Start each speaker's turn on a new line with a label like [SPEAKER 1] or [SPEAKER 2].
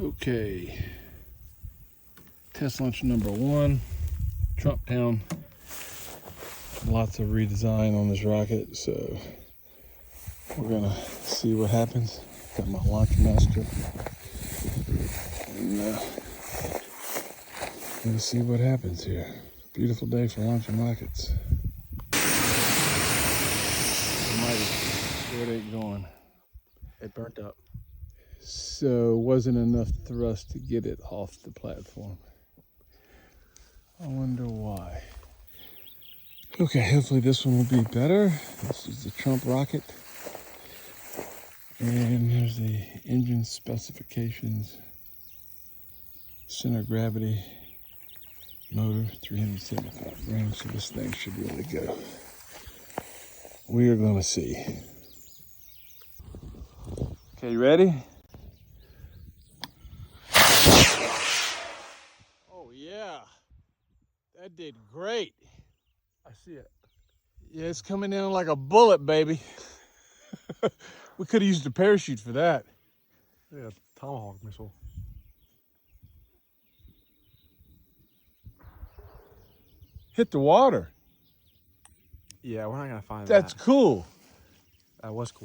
[SPEAKER 1] Okay, test launch number 1, Trump Town. Lots of redesign on this rocket, so we're gonna see what happens. Got my launch master, and gonna see what happens here. Beautiful day for launching rockets. Mighty, it ain't going.
[SPEAKER 2] It burnt up.
[SPEAKER 1] So wasn't enough thrust to get it off the platform. I wonder why. Okay, hopefully this one will be better. This is the Trump rocket. And here's the engine specifications. Center of gravity, motor, 375 grams. So this thing should be able to go. We are gonna see. Okay, you ready? Oh yeah, that did great.
[SPEAKER 2] I see it.
[SPEAKER 1] Yeah, it's coming in like a bullet, baby. We could have used a parachute for that.
[SPEAKER 2] Yeah, Tomahawk missile.
[SPEAKER 1] Hit the water.
[SPEAKER 2] Yeah, we're not gonna find
[SPEAKER 1] That's
[SPEAKER 2] that.
[SPEAKER 1] cool.
[SPEAKER 2] That was cool.